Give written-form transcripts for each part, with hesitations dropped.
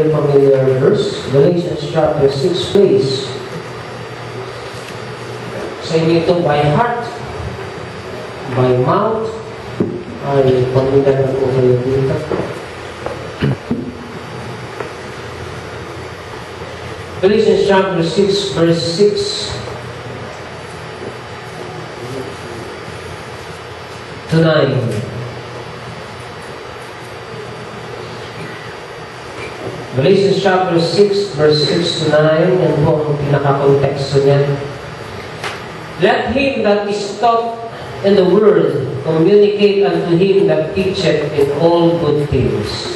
very familiar verse. Galatians chapter 6, please. Sa inyo ito, by heart, by mouth, ay pamilan na po kayo dito. Galatians chapter 6, verse 6 to 9. Galatians chapter 6, verse 6 to 9, yan po ang pinaka-konteksto niyan. Let him that is taught in the word communicate unto him that teacheth in all good things.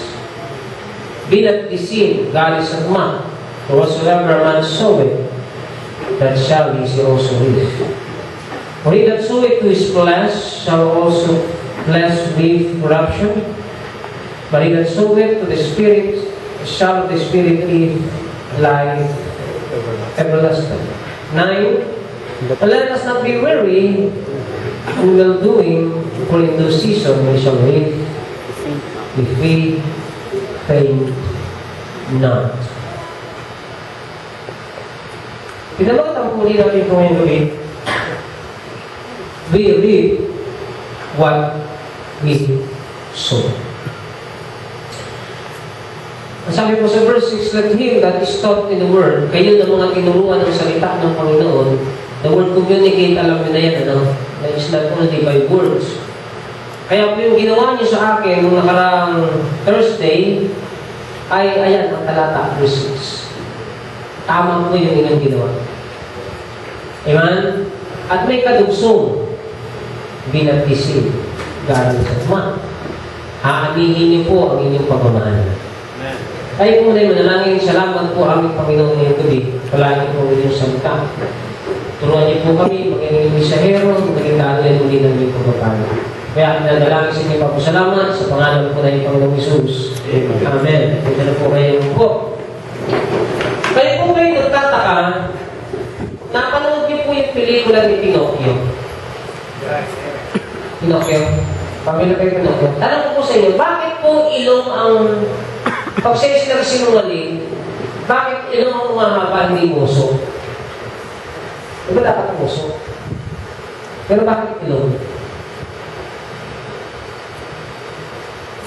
Be not deceived, God is not mocked. For whatsoever man soweth, that shall he also reap. For he that soweth to his flesh shall also flesh reap corruption, but he that soweth to the Spirit shall the Spirit give life everlasting. 9. And let us not be weary in well doing, for in due season we shall reap if we faint not. Pinamagod ang muli natin kung ngayon gabi, we reap what we sow. Ang sabi po sa verse 6, let him that is taught in the word, kayo na mga tinuruan ng salita ng Panginoon, the word communicate, alam niyo na yan, ano? That is not only by words. Kaya po yung ginawa niyo sa akin nung nakaraang Thursday, ay ayan, ang talata, verse 6. Tama po yung inyong ginawa. Amen? At may kadugsong, binaptisin, galing sa Ama. Aanihin niyo po ang inyong pagmamahal. Tayo po muna yung manalangin. Salamat po aming Panginoon ngayong gabi. Palagi po inyong salita. Turuan niyo po kami, maging misahero, maging dahil muli ng inyong pagpapalo. Kaya nanalangin sa inyo pa po salamat sa pangalan po na yung Panginoong Isus. Amen. Ito na po kayo po. Kayo po kayo nagtataka, napanood niyo po yung pelikula ni Pinocchio. Pinocchio. Pamilya kayo Pinocchio. Tanong ko po sa inyo, bakit po ilong ang pag siya sinungaling, bakit ilong ang umahaba hindi muso? Diba dapat muso? Pero bakit ilong?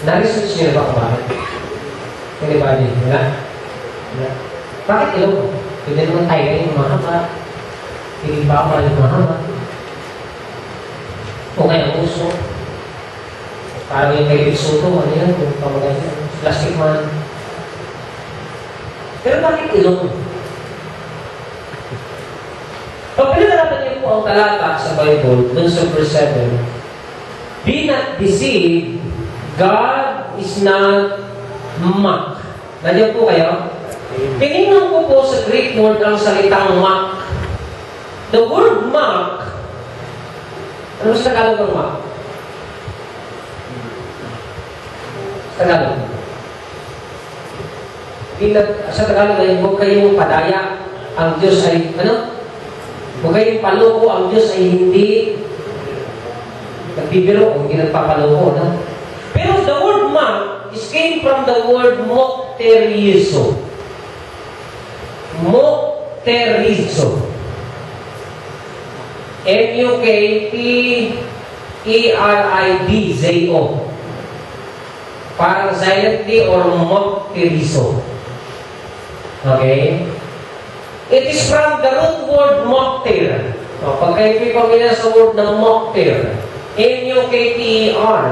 Na-research niyo ba kung bakit? Anybody? Wala? Bakit ilong? Hindi naman tayo yung mahaba. Hindi ba ako yung mahaba? O kaya muso? Parang yung kay Soto, ano yan? Yung pamagay yan. Plastic man. Pero bakit ilong? Pag pinagarapan niyo po ang talata sa Bible, dun sa verse 7, be not deceived, God is not mocked. Nandiyan po kayo? Tinignan ko po sa Greek word ang salitang mock. The word mock, ano sa Tagalog ang mock? Tagalog. Sa Tagalog ay huwag kayong padaya. Ang Diyos ay, ano? Huwag kayong paloko. Ang Diyos ay hindi nagbibiro o hindi nagpapaloko, no? Pero the word mock is came from the word mokterizo. Mokterizo. M-U-K-T-E-R-I-D-Z-O. Parang silently or mokterizo. Okay? It is from the root word mokter. Pag kayo pamilya sa word ng mokter, M-U-K-T-E-R.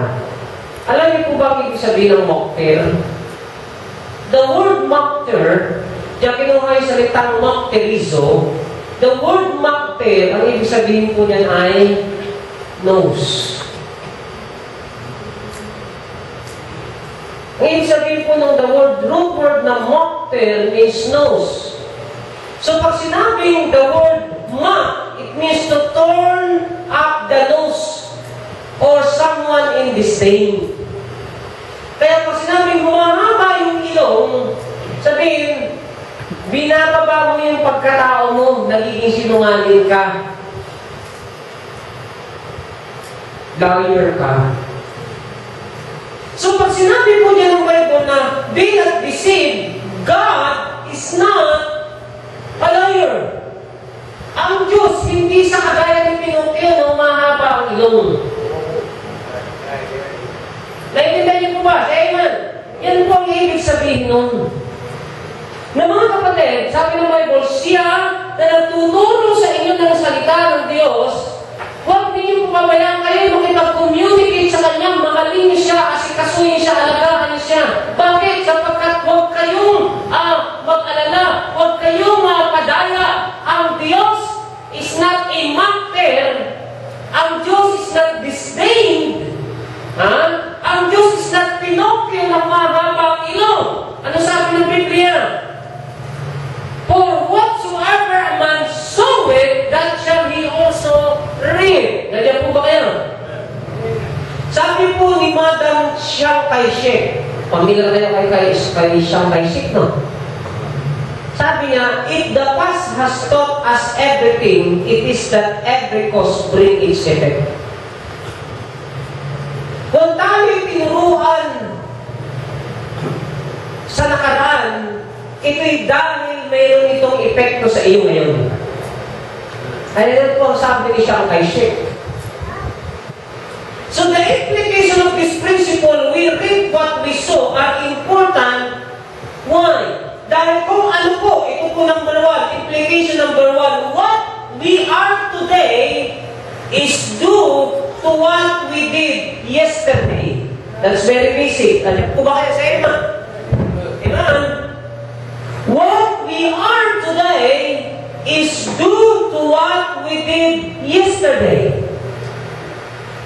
Alam niyo po ba ang ibig sabihin ng mokter? The word mokter, diyan kinuha yung salitang mokterizo. The word mokter, ang ibig sabihin po niyan ay nose. Ang ibig sabihin po ng root word na mokter means nose. So pag sinabing the word mock, it means to turn up the nose or someone in disdain. Kaya pag sinabing humahaba yung ilong, sabihin, binababa mo yung pagkatao mo, nagiging sinungaling ka. Liar ka. So pag sinabi po niya ng Bible na, be not deceived, God is not a liar. Ang Diyos, hindi sa kagaya ni Pinocchio na mahaba ang ilong. Naiintindihan niyo po ba? Say amen. Yan po ang ibig sabihin nun. Na mga kapatid, sabi ng Bible, siya na nagtuturo sa inyo ng salita ng Diyos, huwag ninyong pabayaan kayo makipag-communicate sa Kanya, mahalin niyo siya, asikasuhin siya, alagaan niyo siya. Bakit? Sapagkat huwag kayong mag-alala, huwag kayong padaya. Ang Diyos is not a mocker. Ang Diyos is not disdained. Ang Diyos is not Pinocchio na mahaba ang ilong. Ano sabi ng Biblia? For whatsoever a man soweth, that shall he also reap. Nandiyan po ba kayo? Sabi po ni Madam Chiang Kai-shek, pamilya kayo kay Chiang Kai-shek, no? Sabi niya, if the past has taught us everything, it is that every cause bring its effect. Kung tayo'y tinuruan sa nakaraan, ito'y dahil mayroon itong epekto sa iyo ngayon. Ayan po ang sabi ni Chiang Kai-shek. So the implication of this principle, we reap what we sow, are important. Why? Dahil kung ano po, ito po number one, implication number one, what we are today is due to what we did yesterday. That's very basic. Alam po ba kayo sa iba? Amen? What we are today is due to what we did yesterday.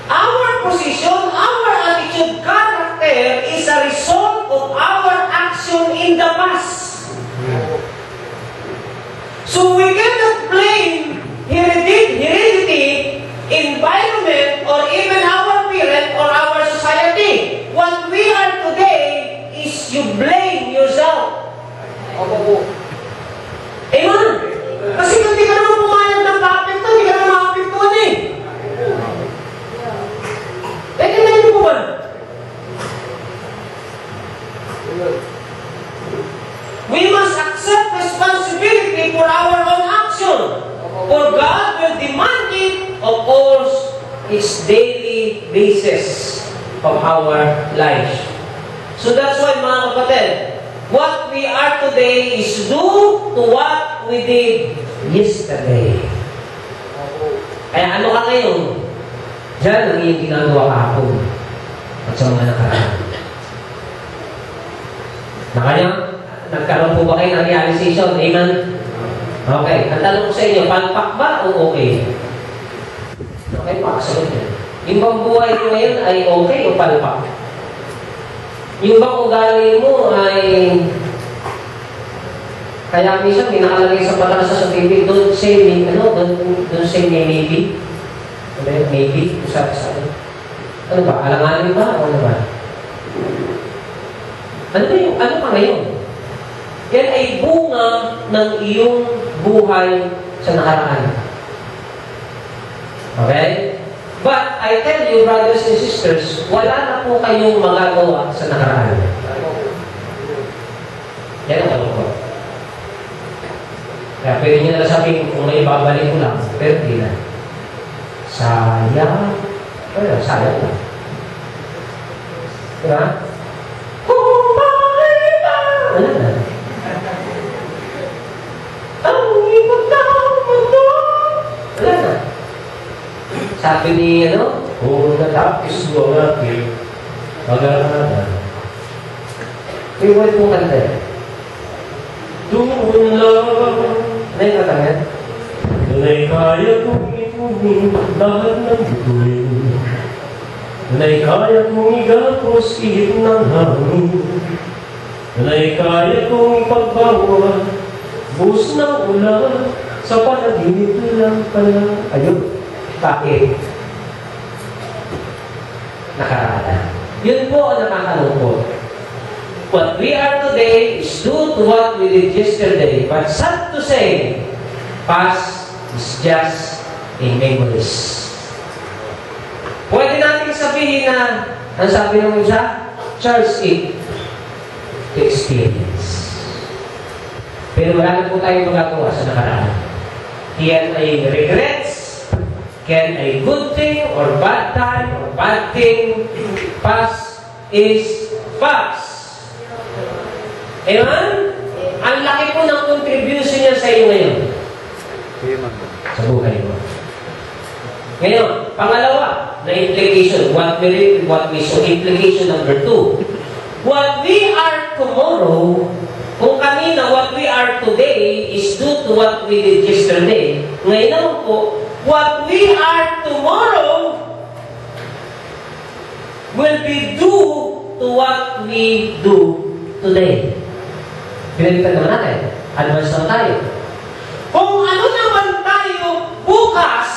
Our position, our attitude, character is a result of our action in the past. So we cannot blame heredity, environment, or even our parent or our society. What we are today is you blame yourself. Amen? Kasi kung di ka naman pumayag ng kapit, hindi ka naman makapituan eh. Naintindihan niyo po ba? We must accept responsibility for our own action. For God will demand it, of course, its daily basis of our life. So that's why, mga kapatid, what we are today is due to what we did yesterday. Kaya ano ka ngayon? Diyan ang iyong ginagawa kahapon at sa mga nakaraan. Nagkaroon po ba kayo ng realization? Amen? Okay. Ang tanong ko sa inyo, palpak ba o okay? Okay pa, kasunod yan. Yung bang buhay mo ngayon ay okay o palpak? Yung bang ugali mo ay... Kaya minsan, may nakalagay sa palasa sa TV, don't say me, don't say me maybe. Maybe, ano ba? Alanganin ba? O ano ba? Ano pa ngayon? Yan ay bunga ng iyong buhay sa nakaraan. Okay? But, I tell you, brothers and sisters, wala na po kayong magagawa sa nakaraan. Yan ang tanong ko. Kaya pwede nyo na sabihin kung may babalik ko lang, pero hindi na. Sayang. Sayang lang. Diba? Wala na. Ang ibig na mundo. Wala na. Sabi ni, kung natapis mo ang aking mag-aaralan. May word mo kanta. Doon lang. Ano yung katangan? Na'y kaya kong ipunin lahat ng butuin. Na'y kaya kong igapos ihip ng hangin. Na'y kaya kong ipagbawa buhos ng ulan sa panaginip lang pala. Ayun. Bakit? Nakaraan. Yun po ang nakakalungkot. What we are today is due to what we did yesterday. But sad to say, past is just a memories. Pwede natin sabihin na, ang sabi ng isa, Charles it to experience. Pero wala na po tayong magagawa sa nakaraan. Yan ay regrets, yan ay good thing or bad time or bad thing. Past is past. Amen? Ang laki po ng contribution niya sa iyo ngayon. Sa buhay mo. Ngayon, pangalawa na implication, what we read, what we saw. Implication number 2. What we are tomorrow, kung kanina what we are today is due to what we did yesterday, ngayon naman po, what we are tomorrow will be due to what we do today. Pinalitan naman natin. Advance lang tayo. Kung ano naman tayo bukas,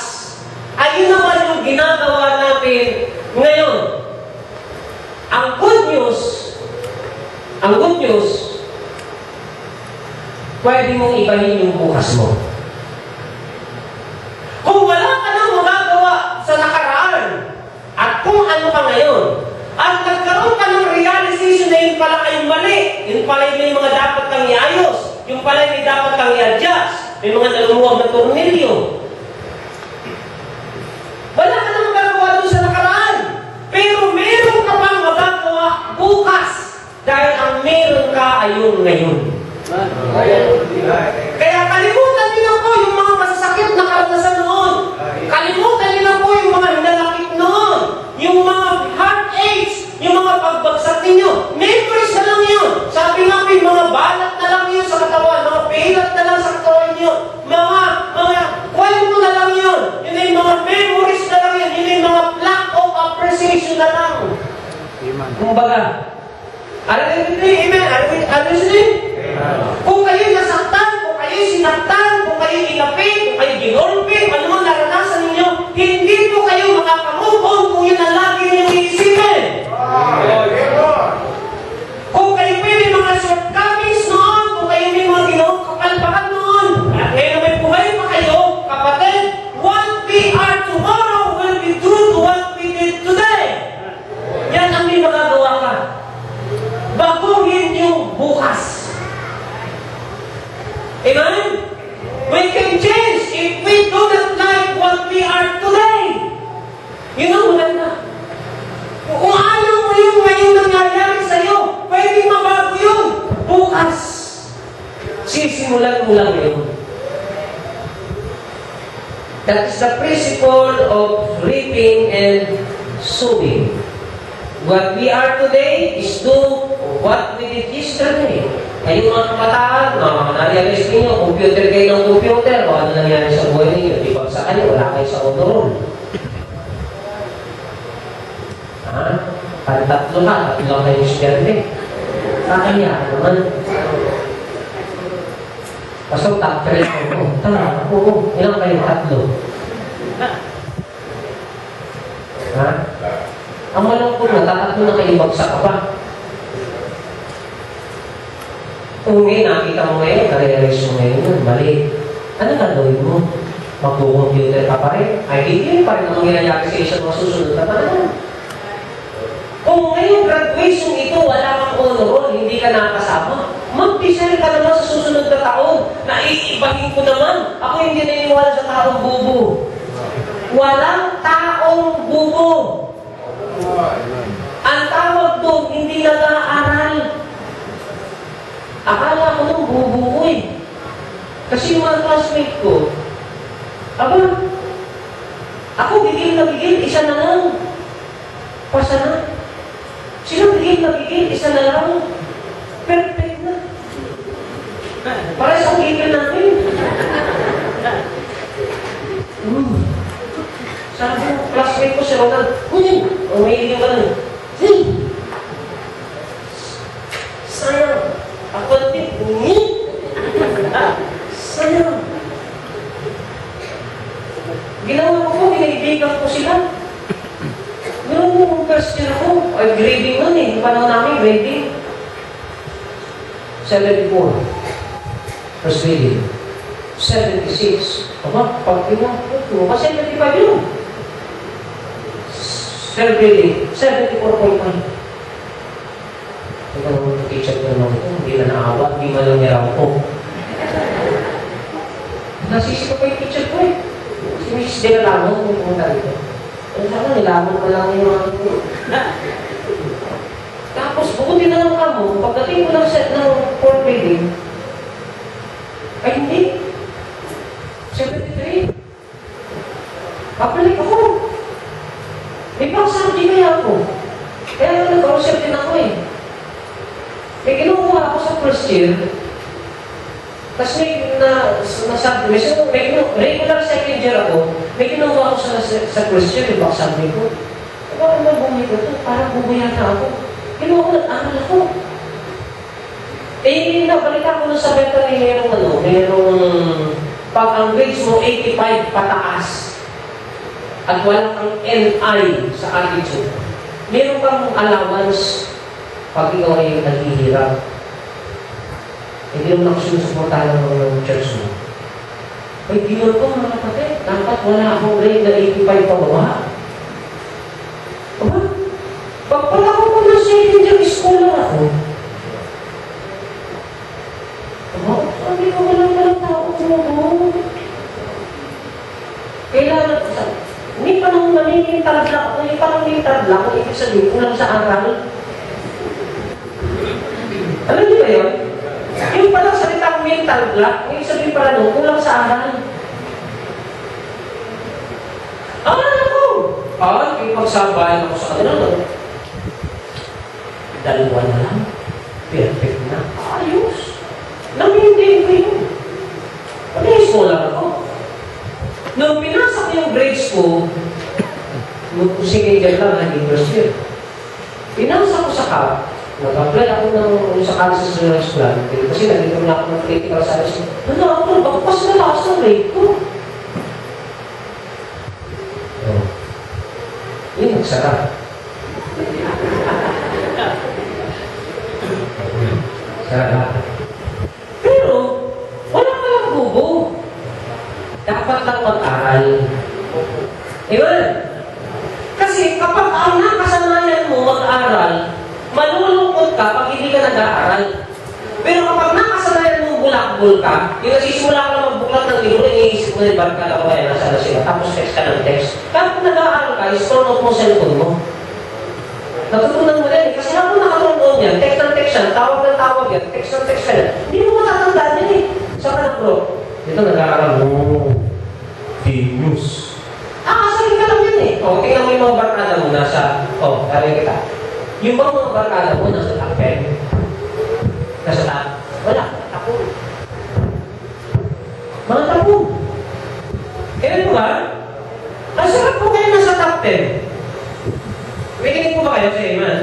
ayun naman yung ginagawa natin ngayon. Ang good news, pwede mong ibahin yung bukas mo. Kung wala ka nang magagawa sa nakaraan, at kung ano ka ngayon, at nagkaroon ka ng realization na yun pala ay mali, yun pala may mga dapat kang iayos, yung pala may dapat kang i-adjust, may mga nalumuwag na tornilyo. Wala ka nang magagawa doon sa nakaraan, pero meron ka pang magagawa bukas, dahil ang meron ka ay yung ngayon. Kaya kalimutan niyo po yung mga masasakit na karanasan noon. Kalimutan niyo po yung mga hinalakit noon. Yung mga heartaches, yung mga pagbagsak ninyo. Memories na lang yun. Sabi nga yung mga balat na lang yun sa katawan. Mga pilat na lang sa katawan nyo. Mga kwento na lang yun. Yun ay mga memories na lang yun. Yun ay mga lack of appreciation na lang. Kumbaga, amen? Are we listening? Kung kayo nasaktan, kung kayo sinaktan, kung kayo inapit, kung kayo ginolpe, ano man naranasan ninyo, hindi po kayo makakamove on kung yun ang lagi ninyong iisipin. Kung kayo po may mga shortcomings noon, kung kayo may mga ginawang kapalpakan noon, at ngayon may buhay pa kayo, kapatid, what we are tomorrow will be true to what we did today. Yan ang may magagawa ka. Baguhin yung bukas. Amen? We can change if we do not like what we are today. Yun ang maganda. Kung ayaw mo yung ngayon nangyayari sa'yo, pwede mabago yun. Bukas. Sisimulan mo lang yun. That is the principle of reaping and sowing. What we are today is due what we did yesterday. Kayong mga kabataan, na-realize ninyo, computer kayo ng computer, o ano nangyari sa buhay ninyo, di ba sa kayo, wala kayo sa autoroll. Tatlo kayo estudyante. Kakaya naman. Pasok top 3 ako. Tara, oo, ilang kayo? 3. Ang malungkot na, tatatlo na kayo bagsak ka pa. Kung ngayon, nakita mo ngayon, na-realize mo ngayon yun, mali. Ano gagawin mo? Magpo-computer ka pa rin? Ay, hindi pa rin ang mangyayari sa isang mga susunod na panahon. Kung ngayong graduation ito, wala kang honor roll, hindi ka nakasama, mag-design ka naman sa susunod na taon. Naiibahin ko naman. Ako hindi naniniwala sa taong bubo. Walang taong bubo. Ang tawag doon, hindi nag-aaral. Akala ko nung bubo ko eh. Kasi yung mga classmate ko, ako bigil na bigil, isa na lang. Pasa na. Sino bigil na bigil, isa na lang. Perfect na. Para sa ngipin natin. Sabi ko, classmate ko si Ronald, umiiling ka lang. Sayang. Ako din, sayang. Ginawa ko po, pinaibigan ko sila. Ginawa ko kung question ako. Ay, grading nun eh. Panahon namin, grading. 74. First grading. 76. Aba, pag ginawa ko, 75 yun. Third grading, 74.5. Ikaw naman teacher ko naman ito, hindi na naawa, hindi man lang niraw ko. Nasisi ko pa yung teacher ko eh. Si Mrs. De La Lamon, kung pumunta dito. Sana nilamon ko lang yung mga ko. Tapos, bukutin na lang kamo, pagdating ko ng set ng 4 grade, ay hindi. 73. Kapalik ako. May pangsardi kaya ako. Kaya nag-concept din ako eh. May kinukuha ako sa first year. Tapos may regular second year ako, may kinukuha ako sa first year, yung pangsardi ko. Bakit naman bumili ko ito? Parang bumaya na ako. Kinuha ko, nag-aral ako. Eh, nabalita ko na sa beta ni merong pag ang grades mo 85 pataas at walang ang NI sa attitude, meron kang allowance pag ikaw ay naghihirap. Hindi naman ako sinusuportahan ng church mo. Ay, giyon ko mga kapatid, dapat wala akong grade na 85 pababa. Aba, pagpala ko po na second year school lang ako. Aba, sabi ko walang tao mo. Kailangan, hindi pa nung nangingitarad lang ako, hindi pa nung nangingitarad lang ako, ibig sabihin, kulang sa aral. Alam niyo ba yun? Yung palang salitang mental block, ibig sabihin pala nung kulang sa aral. Aral ako! Ipagsabayan ako sa kanila, no? Dalawa na lang. Perfect na. Ayos. Namintain ko yun. Pag-high school lang ako. Nung pinasa ko yung grades ko, second year lang, naging first year. Pinasa ko sa CAP, nag-apply ako sa college sa school, kasi naging na ako ng critical science. Ako, bakit na lakas ng grade ko? Yun, nagsara. Sara. Pero, wala palang bubo. Dapat lang mag-aral. Diba? Kasi kapag ang nakasanayan mo mag-aral, malulungkot ka pag hindi ka nag-aaral. Pero kapag nakasanayan mo bulakbol ka, yung nasisimula ka na magbuklat ng libro, iniisip mo yung barkada ko kaya nasa na sila, tapos text ka ng text. Kapag nag-aaral ka, i-store out mo sa cellphone mo. Natutunan mo rin, kasi habang nakatunan yan, text ng text yan, tawag ng tawag yan, text ng text yan, hindi mo matatandaan yan eh. Saan ka na bro? Dito nag-aaral mo. Genius. Sabi ka lang yan eh. Tingnan mo yung mga barkada mo nasa, sabi kita. Yung mga barkada mo nasa top 10. Nasa top? Wala, tapon. Mga tapon. Kailan mo ba? Ang sarap po kayo nasa top 10. May kinig po ba kayo sa Iman?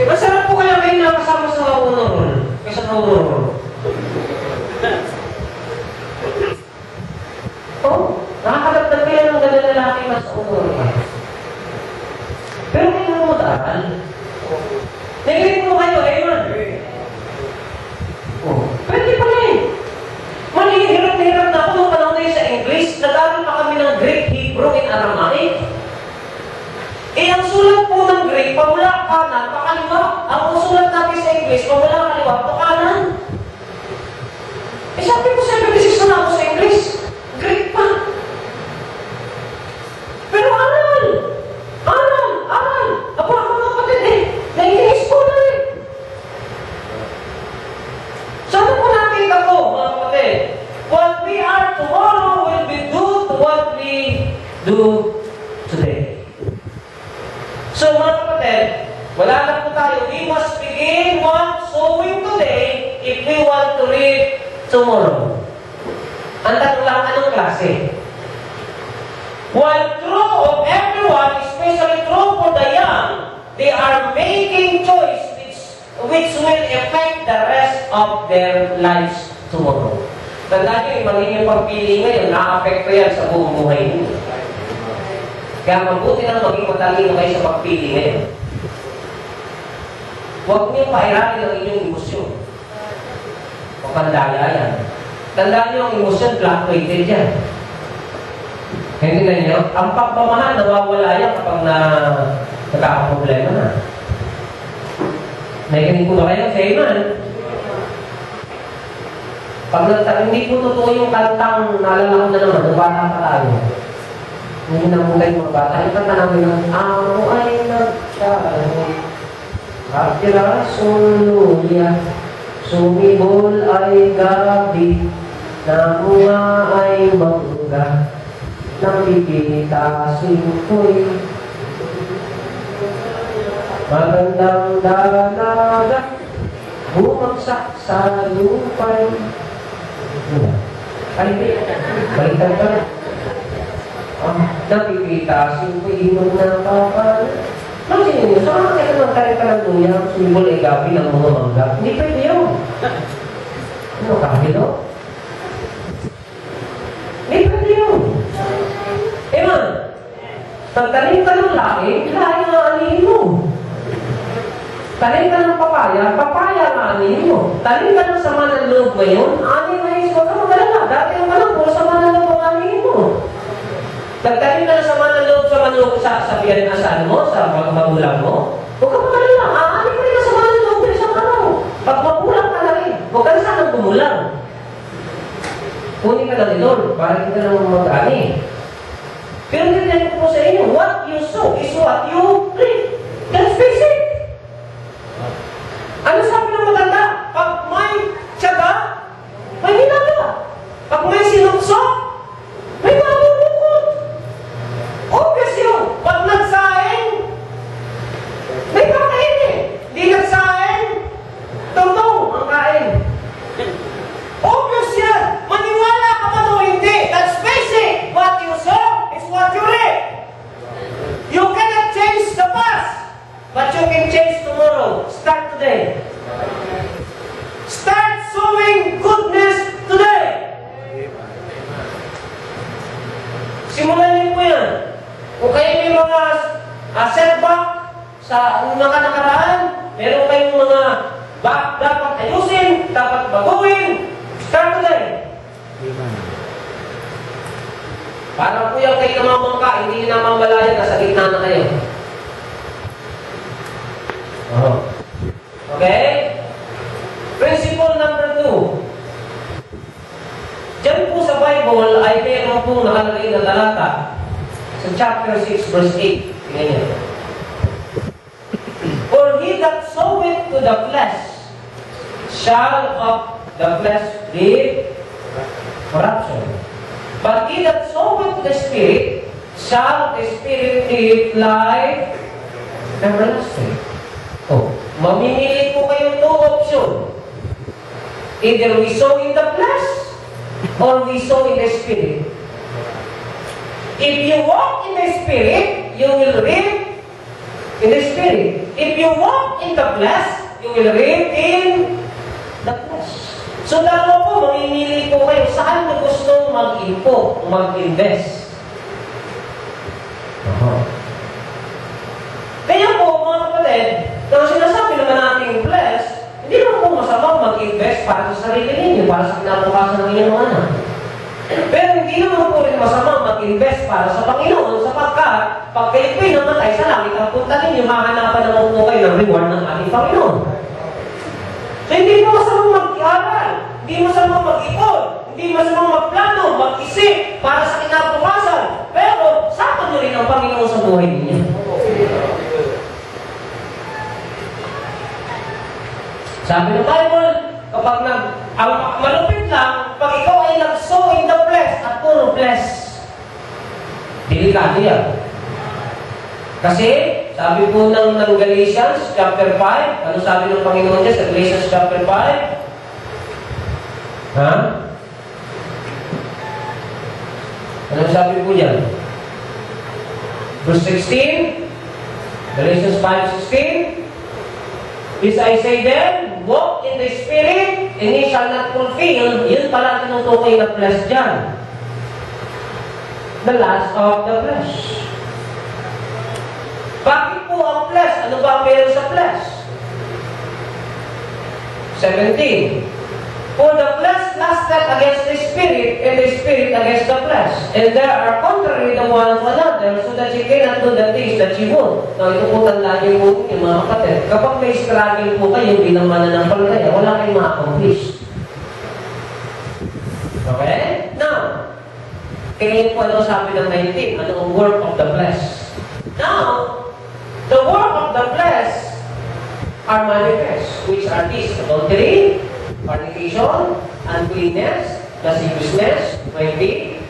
Masarap po kayo nakasama sa honor. Kaysa honor. Nakakalagdag kayo ng ganda lalaki na sa honor ka. Pero kailangan mo mag-aaral. Nakikinig po kayo, Iman? Pwede pala eh. Hirap na hirap na ako nung panahon na yun sa English. Nag-aaral pa kami ng Greek, Hebrew, and Aramaic. Ang sulat po ng Greek, pamula kanan, pakaliwa. Ang sulat natin sa English, pamula kaliwa, pakanan. Sabi ko, 76 na ako sa English. Greek pa. Pero aral! Aral! Aral! Ako mga kapatid eh. Naiinis ko na eh. Sabi po natin ako, mga kapatid, what we are tomorrow will be due to what we do today. So mga kapatid, wala na po tayo. We must begin what sowing today if we want to reap tomorrow. Ang tanong lang, anong klase? While true of everyone, especially true for the young, they are making choice which will affect the rest of their lives tomorrow. Tandaan nyo, yung magiging pagpili ngayon, na-affecto yan sa buong buhay niyo. Kaya mabuti na maging matalino kayo sa pagpili ngayon. Huwag niyo pairahin ang inyong emosyon. O pandaya yan. Tandaan niyo ang emosyon, fluctuated yan. Hindi na niyo, ang pagmamahal nawawala yan kapag nagkakaproblema na. Nakikinig po ba kayo? Say man. Hindi po totoo yung kantang naalala ko na naman, nung bata pa tayo. Hindi namulay mga bata. Yung kanta namin ng, ako ay nagsaray, kapirasong luya, sumibol ay gabi, namunga ay mangga, nakikitasin ko'y magandang dalaga, bumagsak sa lupay. Ay, balikan pa. Nakikitasin ko'y inom na kapal. Maksinin nyo, saan ka ng karita ng luya, sumibol ay gabi ng mga mangga? Hindi pwede yun. Ano kahilo? Hindi pwede yun. Man, pagtanim ka ng lahi nga anihin mo. Tanim ka ng papaya nga anihin mo. Tanim ka ng sama ng loob ngayon, anihin na yun, huwag ka magalala. Dati ang panang puro sama ng loob ang anihin mo. Nagtanim ka ng sama ng loob sa biyarin na saan mo, sa magulang mo, huwag ka magalala. Aanin mo rin ang sama ng loob sa araw. Pag magulang ka na rin, huwag ka na sanang gumulang. Kunin ka na ni Lord, para kita nang mag-ani. Pero hindi ko po sa inyo, what you sow is what you reap. Let's face it. Ano sabi ng maganda? Pag may tiyaga, may ginagawa. Pag may sinukso, may mabubukod. Obvious yun. Pag nagsaing, may kakain eh. Di nagsaing, tungtong ang kain. Obvious yan. Maniwala ka man o hindi. Let's face it. What you sow is what you reap. You cannot change the past, but you can change tomorrow. Start today. Start sowing goodness today. Simulan niyo po yan. Kung kayo may mga setback sa nakaraan, meron kayong mga dapat ayusin, dapat baguhin, start today. Parang po yung kayo namamangka, hindi nyo namamalayan, nasa gitna na kayo. Okay? Principle number 2. Diyan po sa Bible ay meron pong nakalagay na talata sa chapter 6 verse 8. Tingnan niyo. For he that soweth to the flesh shall of the flesh reap corruption. But he that soweth to the Spirit shall the Spirit reap life everlasting. Mamimili po kayo two option. Either we sow in the flesh or we sow in the Spirit. If you walk in the Spirit, you will reap in the Spirit. If you walk in the flesh, you will reap in the flesh. So dalawa po, mamimili po kayo saan mo gusto mag-impo, mag-invest. Kaya po, mga kapatid, nang sinasabi naman natin flesh, hindi naman po masamang mag-invest para sa sarili ninyo, para sa kinabukasan ng inyong anak. Pero hindi naman po rin masamang mag-invest para sa Panginoon, sapagkat pag kayo po'y namatay sa langit, ang punta ninyo, mahanapan naman po kayo ng reward ng ating Panginoon. So hindi mo masamang mag-aral, hindi masamang mag-ipon, hindi masamang magplano, mag-isip para sa kinabukasan. Pero sakot nyo rin ang Panginoon sa buhay ninyo. Sabi ng Bible, kapag ang malupit lang, pag ikaw ay nag-sow in the flesh at puro flesh, delikado yan. Kasi, sabi po ng Galatians chapter 5, ano sabi ng Panginoon dyan sa Galatians chapter 5? Ha? Ano sabi po dyan? Verse 16, Galatians 5:16, This I say then, walk in the Spirit, and ye shall not fulfill, yun pala tinutukoy na flesh dyan. The lust of the flesh. Bakit po ang flesh? Ano ba ang meron sa flesh? 17. For the flesh lusted against the Spirit, and the Spirit against the flesh. And there are contrary the one to another, so that you cannot do the things that you want. Now, ito po tandaan niyo po yung mga kapatid. Kapag may struggle po kayo bilang mananampalataya, wala kayong ma-accomplish. Okay? Now, tingin po ano sabi ng 19, ano ang work of the flesh. Now, the work of the flesh are manifest, which are these: adultery, fornication, uncleanness, lasciviousness, 20,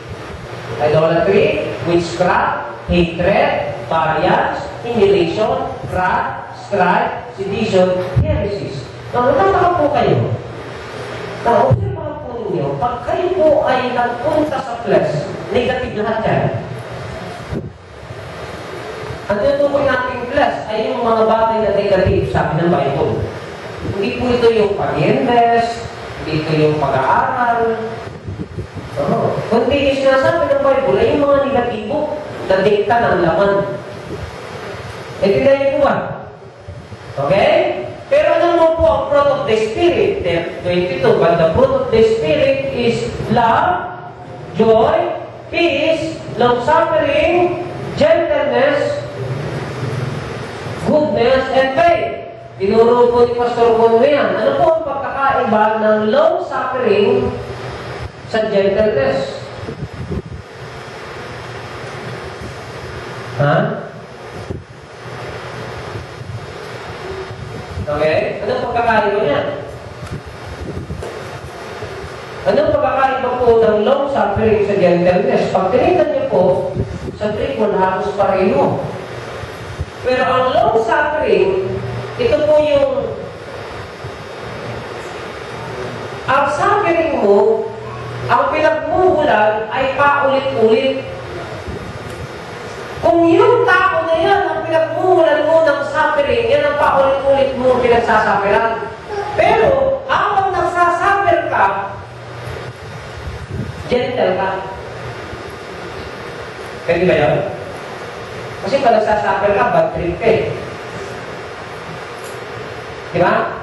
idolatry, witchcraft, hatred, variance, emulation, wrath, strife, sedition, heresies. Now, natataka po kayo. Now, observe po ninyo, pag kayo po ay nagpunta sa flesh, negative lahat yan. Ang tinutukoy nating flesh ay yung mga bagay na negative, sabi ng Bible. Hindi po ito yung pag-invest, hindi ito yung pag-aaral. Kundi yung sinasabi ng Bible ay yung mga negatibo na dikta ng laman. Naintindihan niyo po ba? Okay? Pero alam mo po ang fruit of the Spirit, 22, but the fruit of the Spirit is love, joy, peace, long-suffering, gentleness, goodness, and faith. Tinuro po ni Pastor Bono yan. Ano po ang pagkakaiba ng long-suffering sa gentleness? Ha? Okay? Anong pagkakaiba niya? Anong pagkakaiba po ng long-suffering sa gentleness? Pag tinignan niyo po, sa Greek, halos pareho. Pero ang long-suffering, ito po yung ang suffering mo, ang pinagmumulan ay paulit-ulit. Kung yung tao na yan, ang pinagmumulan mo ng suffering, yan ang paulit-ulit mo pinagsasafiran. Pero, habang nagsasuffer ka, gentle ka. Pwede ba yan? Kasi pag nagsasuffer ka, bad trip ka eh. Diba?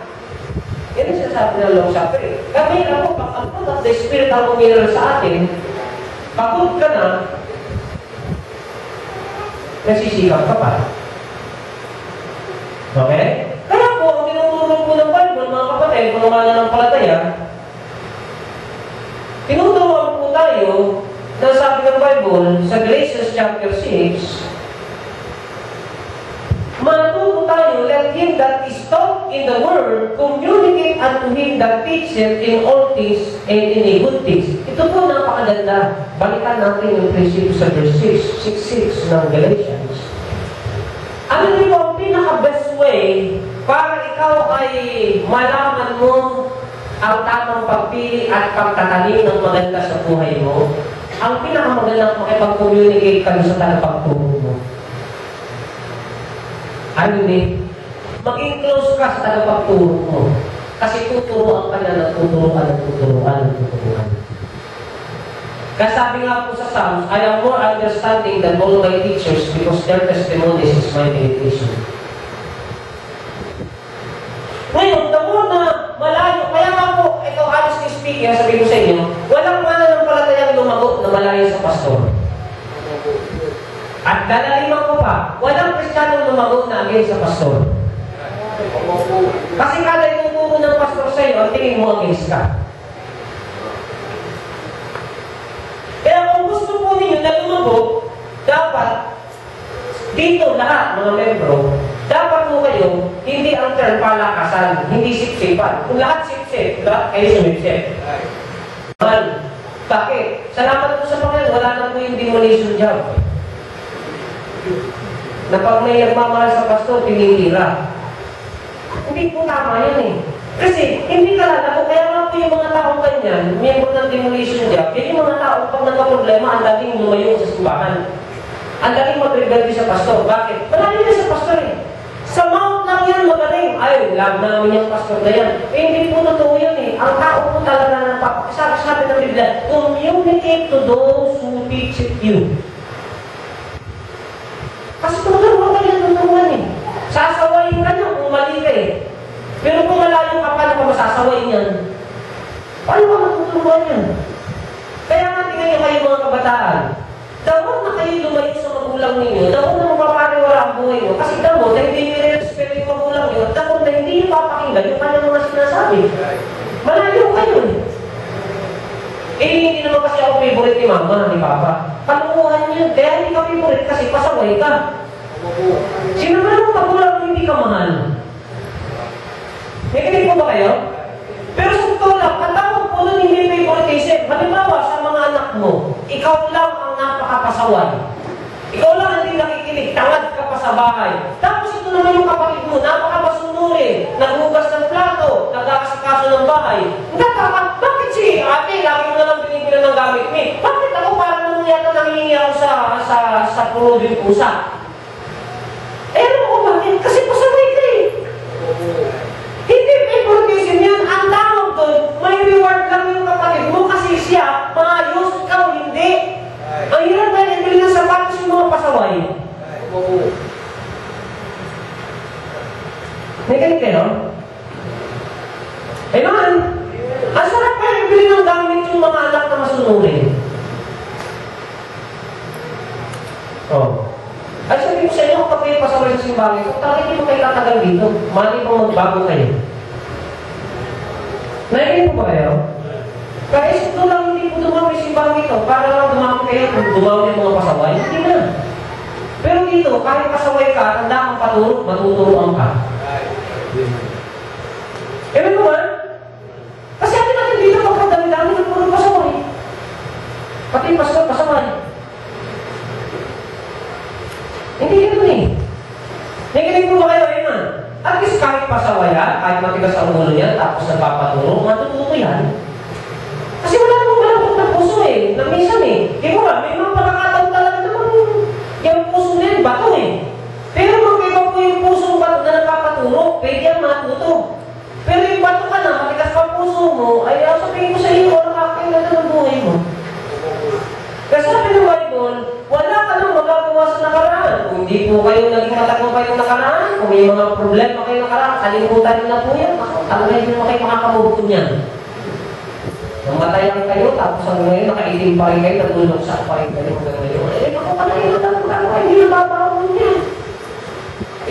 Yan ang sinasabi ng long suffering. Kaya lang po, pag ang fruit of the Spirit ang umiral sa atin, pagod ka na, nasisikap ka pa. Okay? Kaya po, ang tinuturo po ng Bible, mga kapatid, kung naman ng palataya, tinuturuan po tayo na sabi ng Bible sa Galatians chapter 6, matuto tayo, let him that is taught in the word communicate unto him that teacheth in all things and in a good things. Ito po napakaganda. Balikan natin yung prinsipyo sa verse 6 ng Galatians. Ano yung ang pinaka-best way para ikaw ay malaman mo ang tamang pagpili at pagtatanim ng maganda sa buhay mo? Ang pinakamagandang makipag-communicate ka sa tagapagturo mo. Ano ni? Maging close ka sa tagapagturo mo. Kasi tuturuan ka na, tuturuan. Kaya sabi nga po sa Psalms, I am more understanding than all my teachers because their testimonies is my meditation. Ngayon, the more na malayo, kaya nga po, ikaw honestly speaking, sabi ko sa inyo, walang mananampalatayang lumagot na malayo sa pastor. At dalaliman ko pa, walang Kristiyanong lumagot na against sa pastor. Kasi kada ituturo ng pastor sa iyo, ang tingin mo against ka. Kaya kung gusto po ninyo na lumagot, dapat dito lahat, mga membro, dapat po kayo, hindi ang term palakasan, hindi sip-sipan. Kung lahat sip-sip, lahat kayo sumip-sip. Bakit? Salamat po sa Panginoon, wala na po yung demolition job. Na pag may nagmamahal sa pastor, tinitira. Hindi po tama yan eh. Kasi, hindi kalala ko, kaya nga po yung mga taong ganyan, miyembro ng demolition job, yan yung mga taong pag nagka-problema, ang dating lumayo sa simbahan. Ang dating mag-rebelde sa pastor. Bakit? Malalim na sa pastor eh. Sa mount lang yan, magaling. Ay, love namin yung pastor na yan. Eh, hindi po totoo yan eh. Ang tao po talaga na sabi ng Biblia, communicate to those who teach you. Kasi tuturuan ka yan, tuturuan eh. Sasawayin ka niya kung mali ka eh. Pero kung malayo ka, paano ka masasawayin yan? Paano ka matuturuan yan? Kaya nga tingnan niyo kayo mga kabataan. Dapat na kayo lumayo sa magulang ninyo. Dapat na mapapariwala ang buhay nyo. Kasi dapat na hindi nyo respeto yung magulang nyo. Dapat na hindi nyo papakinggan yung kanyang mga sinasabi. Malayo kayo eh. Eh, mama, ni papa. Kalukuhan yun. Kaya hindi ka favorite kasi pasaway ka. Sino ba naman magulang kung hindi ka mahal? Nakikinig po ba kayo? Pero sa totoo lang, ang tawag po nun hindi favoritism. Halimbawa, sa mga anak mo, ikaw lang ang napakapasaway. Ikaw lang ang hindi nakikinig, tangad ka pa sa bahay. Tapos ito naman yung kapatid mo, napakabasunurin, naghugas ng plato, nag-aasikaso ng bahay. Bakit si ate, lagi mo na lang binibilan ng gamit ni? Bakit ako parang nung yata nangihingi ako sa pulubing pusa? Eh, ano ko bakit? Kasi pasaway ka eh. Hindi favoritism yan. Ang tawag doon, may reward lang yung kapatid mo kasi siya, maayos, ikaw hindi. Ang hirap na nabili ng sapatos yung mga pasaway. May ganit kayo? Eh naman, ang sarap pa nabili ng gamit yung mga anak na masunurin. Oh. Ay sabihin ko sa inyo, kapag kayo pasaway sa simbahan ito, talaga hindi mo kayo tatagal dito. Mali pang magbago kayo. Naikin po ba kayo? Kaya ito lang hindi po dumami sa simbahan ito para lang dumami kayo kung dumami yung mga pasaway. Hindi na. Pero dito, kahit pasaway ka, tanda kang paturo, matuturuan ka. Ewan mo ba? Kasi atin natin dito pagkadami-dami ng puro pasaway. Pati yung pasaway. Hindi ganun eh. Nakikinig mo ba kayo, Eman? At least kahit pasaway yan, kahit matigas ang ulo niya, tapos nagpapaturo, matututo yan. Kasi wala namang malambot na puso eh, na minsan eh. Di ba, may mga pagkakataon talaga naman yung puso na yun, bato eh. Pero magkaiba po yung pusong bato na nagpapaturo, pwede yan matuto. Pero yung bato ka na, matigas pa puso mo, ay sabihin ko sa iyo, nakakailan na ng buhay mo. Kasi sabi ng Bible, wala ka nang magagawa sa nakaraan. Kung hindi po kayo naging matagumpay ng nakaraan, kung may mga problema kayo nakaraan, kalimutan nyo na po yan. Talaga hindi mo kayo makakamubuto niyan. Namatayan kayo, tapos ang ngayon, nakaitim pa rin kayo, natulog sa pa rin kayo. Eh, makapalayin na talaga, hindi na babaon niya.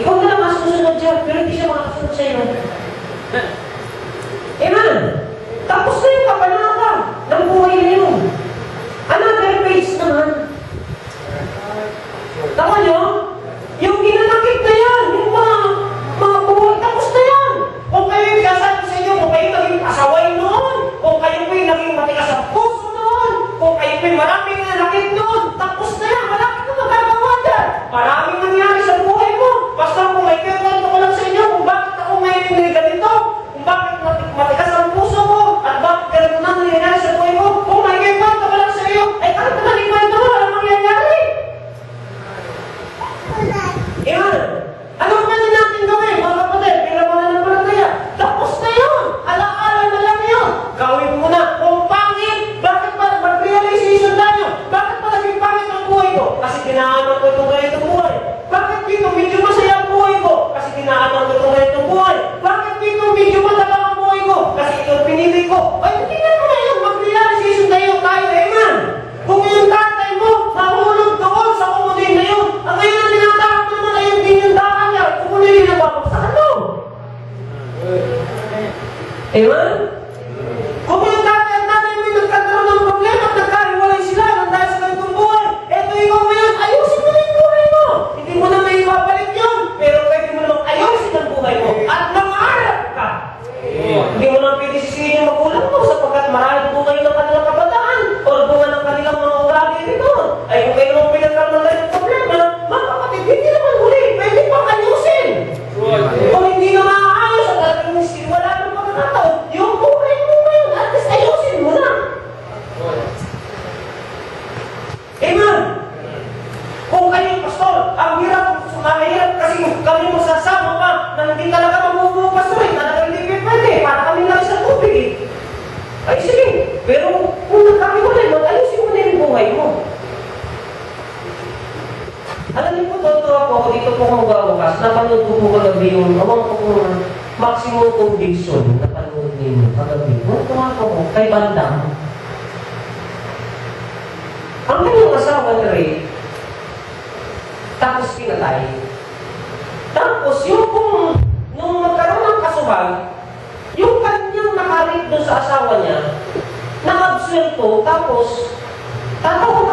Ikaw na lang masusunod dyan, pero hindi siya makasunod sa iyo. Amen. Tapos na yung kabanata ng buhay na yun. Another page naman. Tama nyo? Yung ginanakit na yan, yung mga buhay, tapos na yan. Kung kayo yung kasabi sa inyo, kung kayo naging pasaway noon, kung kayo yung naging matigas sa puso noon, kung kayo yung maraming nanakit noon, tapos na yan, malapit na magagawa dyan. Maraming nangyari sa buhay mo. Basta kung may kwento ko lang sa inyo, kung bakit ako ngayon yung ganito, kung bakit matigas ang puso mo, at bakit ganito na nangyayari sa buhay mo, kung may kwento ko lang sa iyo, ay kahit naman yung kwento mo, alam mangyayari. Iman, anong pwede natin gawin, mga kapatid, bilang mga nanampalataya? Tapos na yun, alaala na lang yun. Gawin mo na, kung pangit, bakit ba mag-realization tayo? Bakit ba naging pangit ang buhay ko? Kasi tinaanan ko itong ganitong buhay. Bakit dito medyo masaya ang buhay ko? Kasi tinaanan ko itong ganitong buhay. Bakit dito medyo mataba ang buhay ko? Kasi ito pinili ko. Ay, tingnan mo na yun, mag-realization tayo, Iman. Kung yung tatay mo, mahulog doon sa kumudin na yun, ang ngayon ang tinatakot mo na yun din yung daan niya, kumudin na babagsakan mo. Amen? Kung yung tatay at nanay mo yung nagkakaroon ng problema at nagkariwalay sila nang dahil sa ganitong buhay, eto ikaw ngayon, ayusin mo na yung buhay mo. Hindi mo na may ipapalit yun, pero pwede mo namang ayusin ang buhay mo at mangarap ka. Hindi mo naman pwede sisihin yung magulang mo sapagkat marami bunga yun ng kanilang kabataan o bunga ng kanilang mga ugali rito. Ay kung kayo naman pinagkaroon ng ganitong problema, mga kapatid, hindi naman huli, pwede pang ayusin. Kung hindi na maayos at talagang wala nang pagkakataon, yung buhay mo ngayon, at least ayusin mo na. Amen. Kung kayo, pastor, ang hirap kasi kami masasama pa na hindi talaga mamubuo pastor, talaga hindi pwede, para kami lang sa tubig. Ay sige, pero kung nagkakahiwalay, mag-ayusin mo na yung buhay mo. Alam niyo po, totoo ako, dito po kung magwawakas, napanood ko po kagabi yung awang ko kung maximum conviction na panood ninyo kagabi. Tuwa ko po, kay Bandang. Ang kanyang asawa na Ray, tapos pinatay. Tapos yung kung nung magkaroon ng kasuhan, yung kanyang nakarip doon sa asawa niya, nakabswelto, tapos tatawag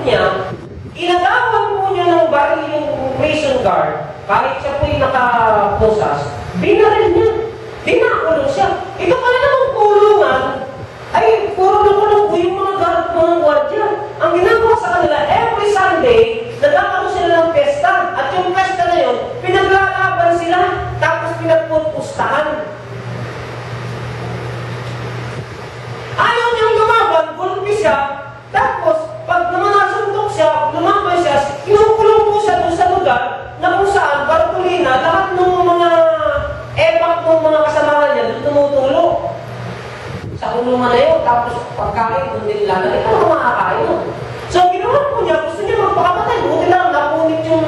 niya, inagawan po niya ng baril yung prison guard, kahit siya po'y nakaposas, binaril niya. Dinakulong siya. Ito pala namang kulungan, ay puro nakulong po yung mga guard, mga gwardiya. Ang ginagawa sa kanila, every Sunday, nagkakaroon sila ng pesta. At yung pesta na yun, pinaglalaban sila, tapos pinagpupustahan. Ayaw niyang lumaban, gulpi siya, tapos pag naman nasuntok siya, lumaban siya, kinukulong po siya doon sa lugar na kung saan, Bartolina, lahat ng mga ebak ng mga kasamahan niya doon tumutulong. Sa kulungan na yun, tapos pagkain doon din lang, ito ang makakain yun. So, ginawa po niya, gusto niya magpakamatay, buti lang, napunit yung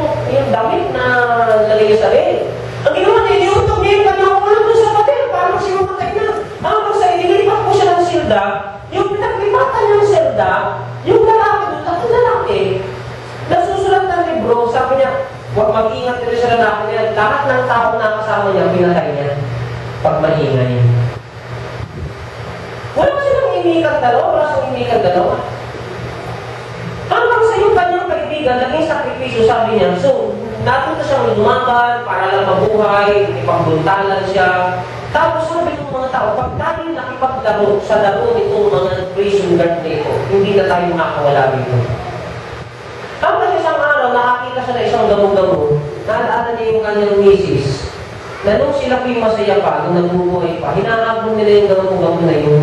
damit na lalagay sa rin. Ang ginawa niya, iniutok niya yung kanyang ulo doon sa pader, parang siya mamatay na. Hanggang sa inilipat po siya ng silda, yung pinaglipatan niyang silda, yung lalaki doon, tatlong lalaki, nasusulat ng libro, sabi niya, huwag mag-ingat nila sa lalaki niya, lahat ng tao na kasama niya, pinatay niya, pag maingay. Wala kasi nang imikat dalawa, wala siyang imikat dalawa. Hanggang sa yung kanyang kaibigan, naging sakripisyo, sabi niya, so, natunta siyang lumaban para lang mabuhay, ipagbuntalan siya. Tapos sabi ng mga tao, pag tayo nakipaglaro sa laro nitong mga prison guard nito, hindi na tayo makakawala dito. Hanggang isang araw, nakakita siya na isang gamo-gamo, naalala niya yung kanyang misis, na nung sila po'y masaya pa, nung nagbubuhay pa, hinahabol nila yung gamo-gamo na yun.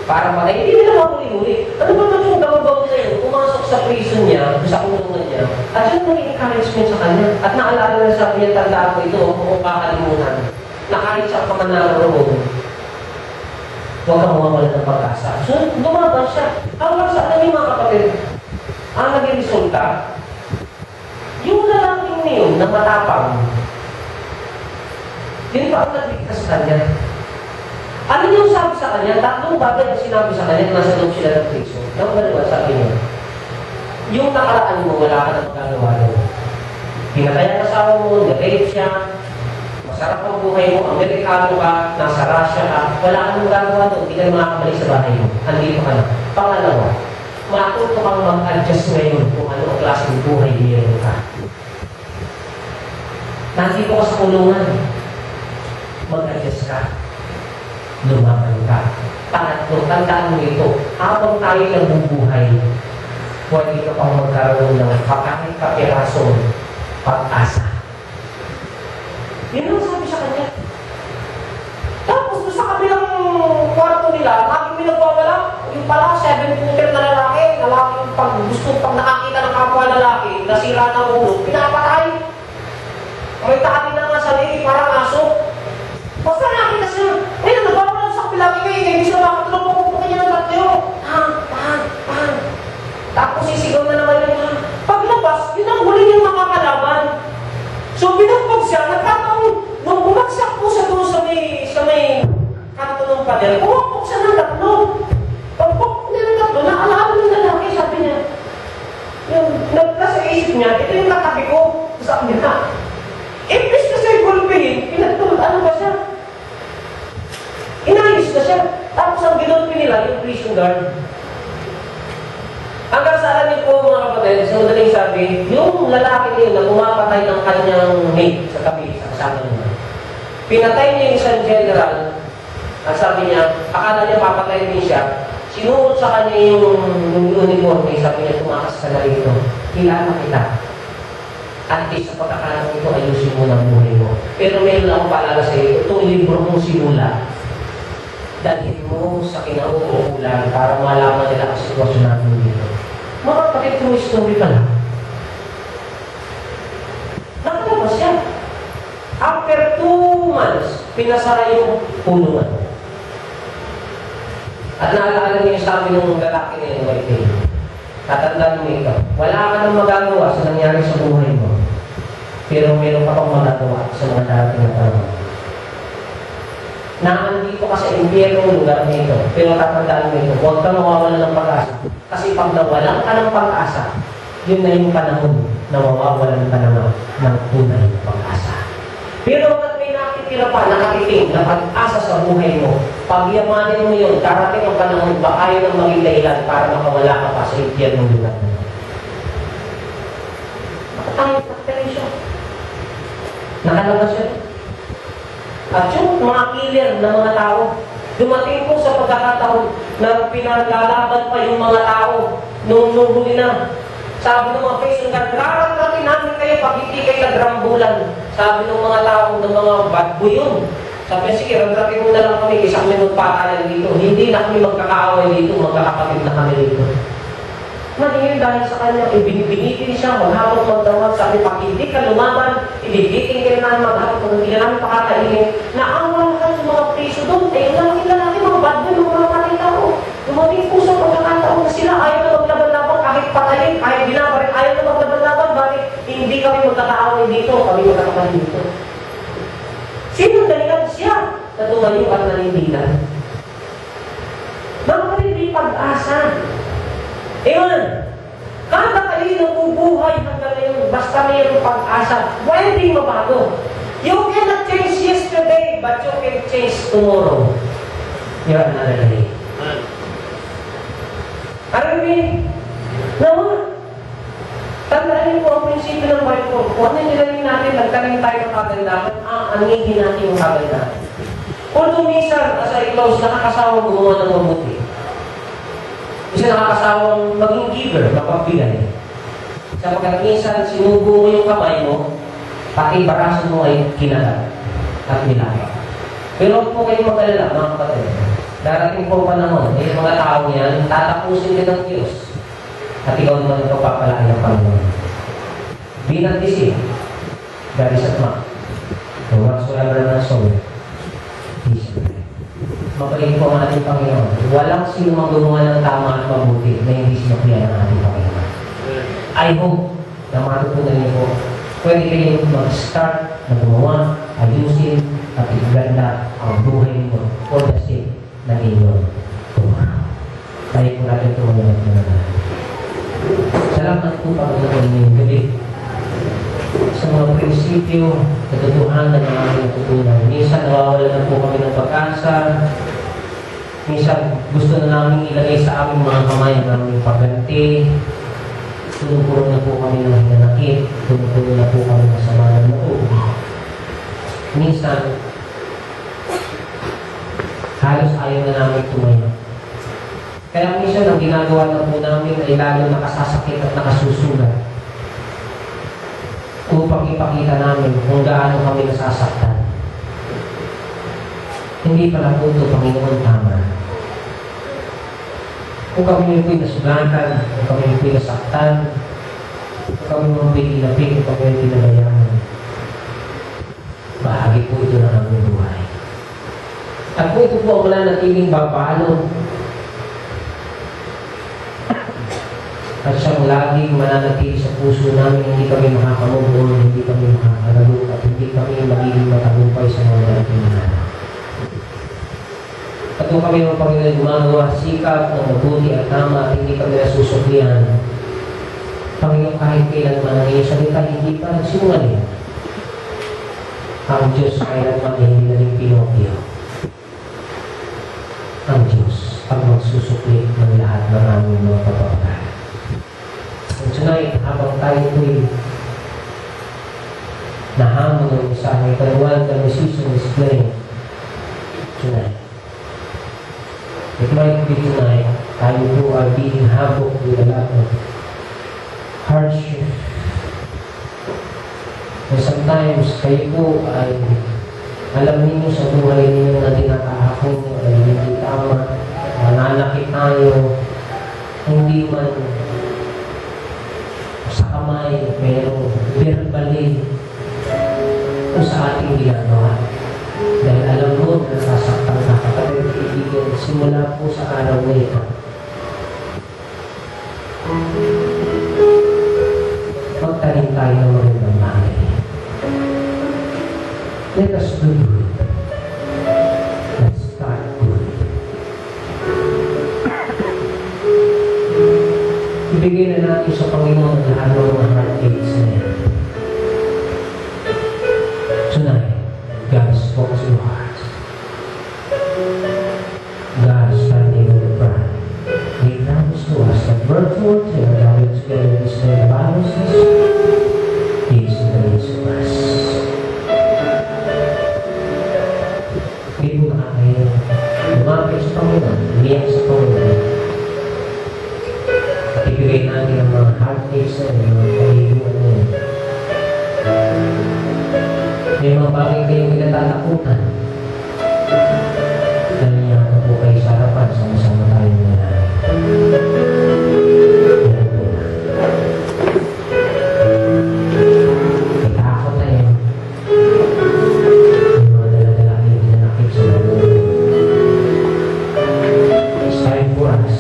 Para patay, hindi nila mahuli-huli. Ano ba naman yung gamo-gamo na yun? Pumasok sa prison niya, sa kulungan niya, at yun naging encouragement sa kanya. At naalala na sabi niya, tandaan ko ito, kung kakalimutan. Na kahit siya pa man naroon, huwag kang mawawala ng pag-asa. So, lumaban siya. Hanggang sa alam yung mga kapatid, ang naging resulta, yung lalaking niyon na matapang, yun pa ang nagligtas sa kanya. Ano yung sabi sa kanya? Tatlong bagay ang sinabi sa kanya na nasa loob sila ng prison. Yung dalawa, sabi niya, yung nakaraan mo, wala ka na magagawa doon. Pinatay ang asawa mo, nag-rape siya, masarap ang buhay mo, Amerikano ka, nasa Russia ka, wala ka nang magagawa doon, hindi ka na makakabalik sa bahay mo. Andito ka na. Pangalawa, matuto kang mag-adjust ngayon kung ano ang klaseng buhay meron ka. Nandito ka sa kulungan, mag-adjust ka, lumaban ka. Pangatlo, tandaan mo ito, habang tayo nabubuhay, pwede ka pang magkaroon ng kahit kapirasong pag-asa. Yun ang sabi sa kanya. Tapos doon sa kabilang kwarto nila, laging may nagwawala. Yung pala, 7-footer na lalaki, lalaking pag gusto pag nakakita ng kapwa lalaki, nasira ng ulo, pinapatay. May tali na nga sa liig, parang aso. Basta nakita siya, ayun, nagwawala sa kapilaki kayo, hindi siya makatulog mo kung kanya ng tatlo. Pang. Tapos sisigaw na naman yun, paglabas, yun ang huli niyang makakalaban. So, binagpag siya, nagkataon, nung bumagsak po siya doon sa may kanto ng pader, pumapok siya ng tatlo. Pagpapok niya ng tatlo, naalala ng lalaki, sabi niya. Yung nasa isip niya, ito yung katabi ko, sabi niya. Imbis na siya gulpihin, pinagtulog, ano ba siya? Inayos na siya. Tapos ang ginulpi nila, yung prison guard. Hanggang sa alam niyo po mga kapatid, sa madaling sabi, yung lalaki niyo na pumapatay ng kanyang mate sa tabi, sa kasama niya. Pinatay niya yung isang general, at sabi niya, akala niya papatay niya siya, sinuot sa kanya yung uniforme, sabi niya, tumakas ka na rito, kilala kita. At least sa pagkakalang ito, ayusin mo ng buhay mo. Pero meron akong paalala sa iyo, itong libro mong sinula, dalhin mo sa kinauukulan para malaman nila ang sitwasyon natin dito. Mga kapatid, true story pala. Nakalabas siya. After 2 months, pinasara yung pulungan. At naalala niyo yung sabi ng lalaki na yung white day. Tatandaan mo ito. Wala ka nang magagawa sa nangyari sa buhay mo. Pero meron ka pang magagawa sa mga darating na tanong. Naandito ka sa impyerno lugar nito. Pero tatandaan mo ito, huwag ka mawawala ng pag-asa. Kasi pag nawalan ka ng pag-asa, yun na yung panahon na mawawalan ka naman ng tunay na pag-asa. Pero ba't may nakitira pa, nakatiting na pag-asa sa buhay mo, pagyamanin mo yun, darating ang panahon ba ayaw ng maging dahilan para makawala ka pa sa impyerno lugar nito. mga killer na mga tao. Dumating po sa pagkakataon na pinaglalaban pa yung mga tao nung huli na. Sabi ng mga Christian, natin namin kayo pag hindi kayo nagrambulan. Sabi ng mga tao, ng mga bad boy yun. Sabi niya, sige, radrapin mo na lang kami, isang minut pa tayo dito. Hindi na kami magkakaaway dito, magkakapatid na kami dito. Maningin dahil sa kanya, ibinitin siya, maghapon magdawag, sabi, pag hindi ka lumaban, ibibitin ka namin maghapon, kung hindi namin pakakainin, naawa ka sa mga priso doon, eh, nakikita natin mga bad boy, mga patay tao. Dumating po sa pagkakataon na sila, ayaw na maglaban-laban, kahit patayin, kahit binabarin, ayaw na maglaban-laban, bakit hindi kami magkakaaway dito, kami magkakapatid dito. Sino dahilan siya na tumayo at nanindigan? Mga kapatid, may pag-asa. Amen. Kada kayo nabubuhay hanggang ngayon, basta mayroong pag-asa, pwedeng mabago. You cannot change yesterday, but you can change tomorrow. You're another day. Arami, naman. Tandaan niyo po ang prinsipyo ng Bible. Kung ano nilalim natin, nagtanim tayo ng kagandahan, angigin natin yung kagandahan. Although minsan, as I close, nakakasawang gumawa ng mabuti. Kasi nakakasawang maging giver, mapagbigay. Sapagkat minsan, sinubo mo yung kamay mo, pati baraso mo ay kinalat at nilaya. Pero huwag po kayong mag-alala, mga kapatid. Darating po panahon, yung mga tao yan, tatapusin din ng Diyos. At ikaw naman ito papalain ng Panginoon. Be not deceived. That is at mark. So whatsoever na soul, peace. Mabait po ang ating Panginoon. Walang sino gumawa ng tama at mabuti na hindi sinuklian ng ating Panginoon. I hope na matutunan niyo po, pwede kayo mag-start na gumawa, ayusin, at iganda ang buhay mo for the sake ng inyong tomorrow. Tayo po natin tumunod na naman. Salamat po Panginoon ngayong gabi sa mga prinsipyo, katotohanan ng aming tutunan. Minsan nawawala na po kami ng pag-asa. Minsan gusto na namin ilagay sa aming mga kamay ang aming pagganti. Tunong-tunong na po kami ng hinanakit. Tunong-tunong na po kami ng sama ng loob. Minsan, halos ayaw na namin tumayo. Kaya minsan ang ginagawa na po namin ay lalo nakasasakit at nakasusulat upang ipakita namin kung gaano kami nasasaktan. Hindi pala po ito, Panginoon, tama. Kung kami po'y nasugatan, kung kami po'y nasaktan, kung kami po'y kinapik, kung kami po'y pinabayaan, bahagi po ito ng aming buhay. At kung ito po ang wala natiling babalo, at siyang laging mananatili sa puso namin, hindi kami makakamove, hindi kami makakalago, at hindi kami magiging matagumpay sa mga darating na araw. At kung kami ng Panginoon gumagawa sikap ng mabuti at tama at hindi kami nasusuklian, Panginoon, kahit kailanman ang iyong salita, hindi pa nagsinungaling. Ang Diyos kailanman ay hindi naling Pinokyo. Ang Diyos ang magsusukli ng lahat ng aming mga kapapagay. And tonight, habang tayo po'y nahamon ng mensahe, but while the musician is playing tonight, it might be tonight, tayo po are being havoc with a lot of hardship. And sometimes, kayo po ay alam ninyo sa buhay ninyo na tinatahakon nyo ay hindi tama, mananakit tayo, hindi man sa kamay, pero verbally o sa ating ginagawa. Dahil alam mo na nasasaktan ka, kapatid kaibigan, simula po sa araw na ito. Magtanim tayo ng magandang bagay. Let us do good. Let's start good. Ibigay na natin sa Panginoon ang lahat ng mga heartaches na yan. Tonight, God spoke to your heart. God is standing on the ground. He promised to us that birth forth and gathered together in His name. The Bible says, He is in the midst of us. umiyak sa Panginoon. At ibigay natin ang mga heartaches na yun, mga kaliguan na yun. May mga bagay kayong pinatatakutan. Dahil niya ako po kayo sa harapan, sama-sama tayong nanay. Yan po na. May takot na yun. May mga dala-dala kayong pinanakip sa lalo. It's time for us.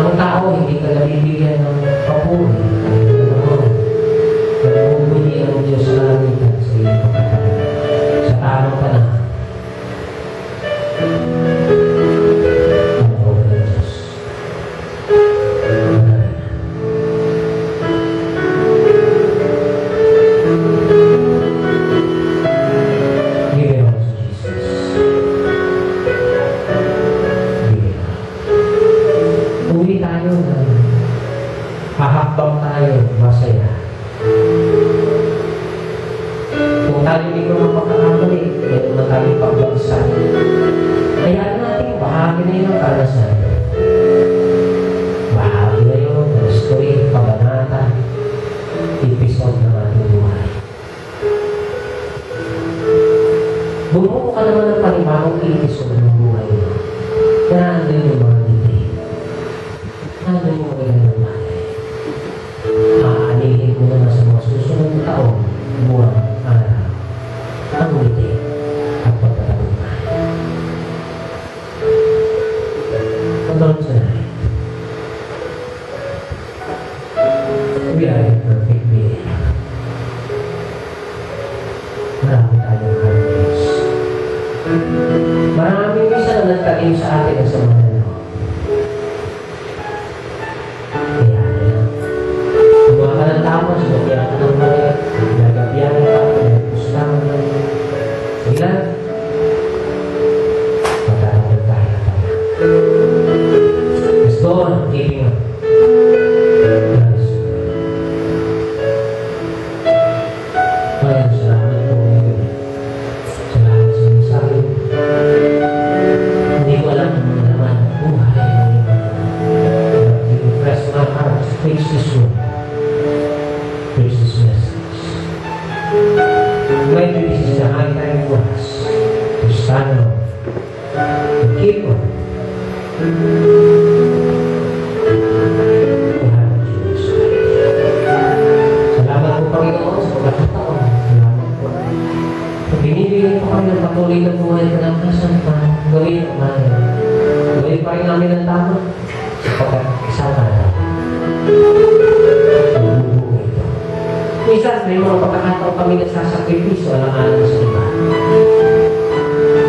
Ang tao hindi ka nabibigyan ng papuri. Nagbubuli ang Diyos na lamitan sa iyong pagkakaroon. Sa tamang panahon. Ang Lord ng Diyos. Give it all to Jesus. Uwi tayo na hahakbang tayo masaya. Kung tayo hindi ko mapakakamali, meron na tayo pagbagsak. Kaya natin, bahagi na yun ang kalasan. Bahagi na yun ng story, pabanata, episode ng ating buhay. Bumuo ka naman ng panibagong episode ng buhay mo. Kaya andun yung mga detail. Nandun yung mga ilang bagay. Aanihin mo naman sa mga susunod na taon, buwan, araw, ang ngiti at pagtatagumpay. Lord, tonight, we are in perfect being. Marami tayong heartaches. Maraming minsan na nagtalim sa atin ang sama na loob. Kaya na lang. Kumuha ka ng tama, sinukyan ka ng mali, nagagabiyan ka, nagpustahan ka. Ilan? Pagkakaroon tayo. Let's go on, keeping up. Yes. Ngayon, salamat po ngayon. Salamat sa mensahe. Hindi ko alam naman naman buhay mo yung you impress my heart to preach this word. Preach this message. Maybe this is the high time for us to stand up and keep on. Salamat po Panginoon sa pagkakataon. Salamat po. Binibigyan po kami ng patuloy na buhay na nakasan pa. Gawin ang mahal. Gawin pa rin namin ang tama sapagkat kasama na. Bubuhay ito. Minsan may mga pagkakataon kami nagsasakripisyo alang-alang sa iba.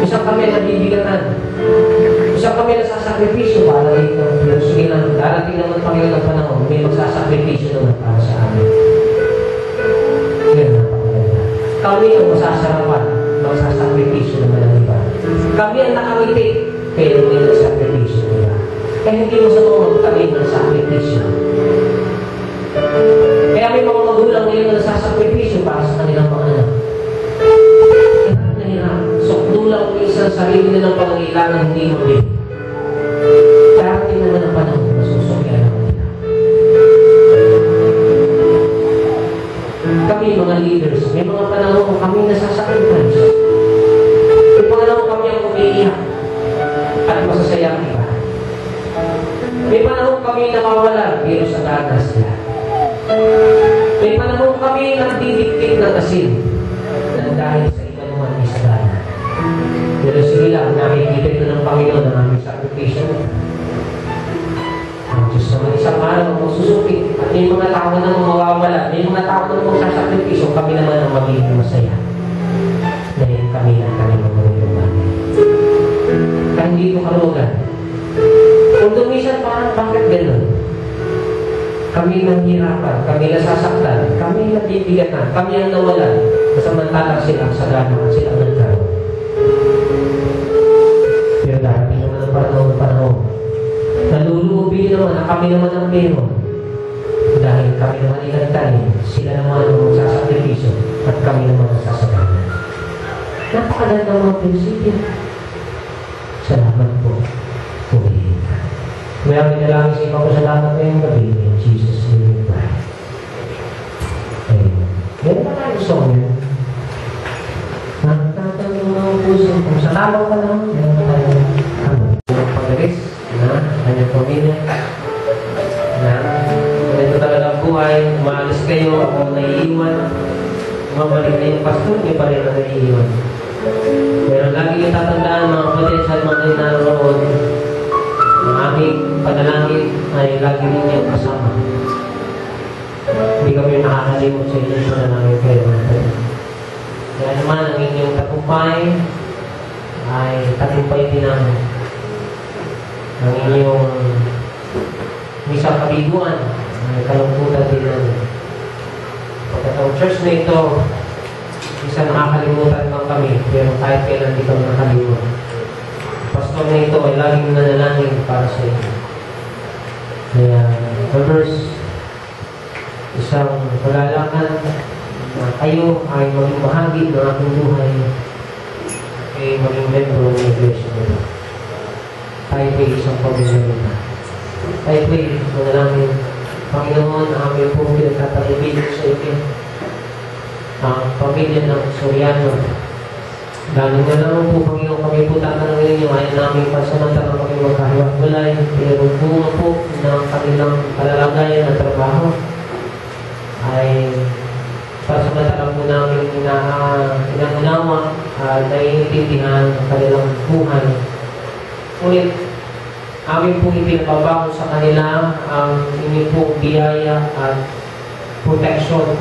Minsan kami nabibigatan. Minsan kami nagsasakripisyo para dito. Sige lang, darating naman Panginoon ng panahon, may magsasakripisyo naman para sa amin. Yan, napakaganda. Kami ang masasarapan, magsasakripisyo naman ang iba. Kami ang nakangiti, pero may nagsakripisyo ng iba. Kaya hindi mo sa mga magtalim ng sakripisyo. Kaya may mga magulang ngayon na nagsasakripisyo para sa kanilang mga anak. Sukdulang mo isang sarili nilang pangangailangan hindi mo din. Darating naman ang panahon, masusukyan ako nila. Kami mga leaders, may mga panahon kung kami nasasacrifice. May panahon kami ang umiiyak at masasayang iba. May panahon kami nawawala, pero sa ganas nila. May panahon kami nagdidiktik ng asin na dahil sa iba naman isdana. Pero sige lang, nakikita ito ng Panginoon ng aming sakripisyo. Ang Diyos naman isang araw ang magsusukit at may mga tao na mawawala, may mga tao na magsasakripisyo, kami naman ang magiging masaya. Dahil kami ang kanyang marunong namin. Kaya hindi ito kalugan. Kung dumisan parang bakit gano'n? kami nahihirapan, kami nasasaktan, kami nabibigatan, kami ang nawalan, samantalang sila ang sagana at sila ang nagkaroon. Pero darating naman ang panahon, nalulubi naman na kami naman ang meron. Dahil kami naman inantay, sila naman ang magsasakripisyo at kami naman ang sasagana. Napakaganda mga prinsipyo. Salamat po. Pumili ka. Kaya minalangin sa iba ko salamat ngayong gabi in Jesus' name we pray. Amen. Meron pa tayo song yun. Nagtatanong mga puso. Kung salamat ka lang, meron pa tayo pag-alis na kanyang pamilya na ganito talaga ang buhay. Umaalis kayo, ako naiiwan. Umabalik na yung pastor, may pa rin na naiiwan. Pero lagi yung tatandaan mga kapatid sa mga naroon, ang aming panalangin ay lagi rin yung kasama. Hindi kami nakakalimot sa inyong panalangin kayo mga kapatid. Kaya naman ang inyong tagumpay ay tagumpay din namin. Ang inyong misang kabiguan ay kalungkutan din namin. Pagkat ang church na ito, isa nakakalimutan lang kami, pero kahit kailan di kami nakalimutan. Pastor na ito ay laging nanalangin para sa inyo. Kaya, verse, isang paglalakad na kayo ay maging bahagi ng ating buhay ay maging membro ng iglesia nito. Tayo ay isang pamilya nito. Tayo ay manalangin, Panginoon, aming pong pinagtatalibig sa inyo. Ang pamilya ng Soriano. Lalo na naman po, Panginoon, kami po tatanungin ninyo, ayaw namin pansamantalang kami magkahiwalay, pero bunga po ng kanilang kalalagayan at trabaho ay pansamantalang po namin inaunawa at naiintindihan ang kanilang buhay. Ngunit, amin po ipinababago sa kanila ang inyong pong biyaya at protection.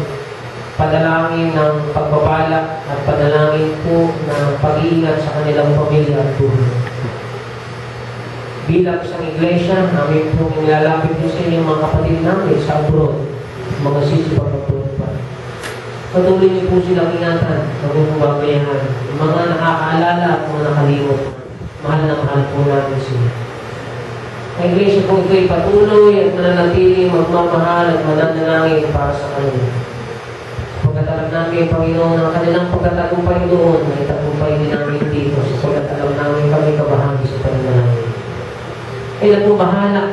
Padalangin ng pagbabalak at padalangin po ng pag-iingat sa kanilang pamilya at buhay. Bilang sa iglesia, namin po nilalapit din sa inyo mga kapatid namin sa abroad, mga sisipag-abroad pa. Patuloy niyo po silang ingatan, magbabayahan, yung mga nakakaalala at mga nakalimot. Mahal na mahal po namin sila. Ang iglesia po ito'y patuloy at mananatili, magmamahal at mananalangin para sa kanila. Pagkatalag namin, Panginoon, ang kanilang pagkatagumpay doon, may tagumpay din namin dito. Sapagkat alam namin kami kabahagi sa pananalangin. Kaya po bahala.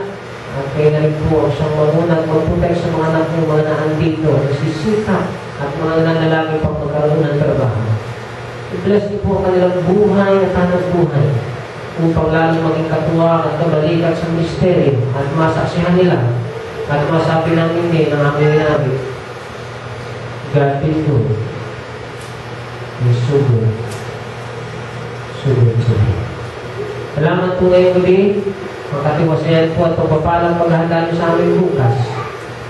At kaya na rin po siyang mamunag, magpunta sa mga anak ng mga naandito, nasisikap at mga nanalangin pang magkaroon ng trabaho. I-bless niyo po ang kanilang buhay at hanap buhay upang lalo maging katuwa at kabalikat sa misteryo at masaksihan nila at masabi namin din ang aming namin. God is good. He's so good. So good, so good. Salamat po ngayong gabi. Magkatiwasayan po at pagpapalang paghahanda niyo sa amin bukas.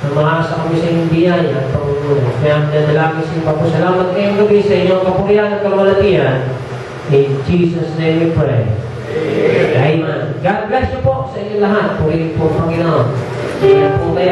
Namaasa kami sa inyong biyaya at pangungunan. Kaya nanalangin sa inyo po. Salamat ngayong gabi sa inyong kapurihan at kamalatian. In Jesus' name we pray. Amen. God bless you po sa inyong lahat. Purihin po Panginoon. Amen po kayo.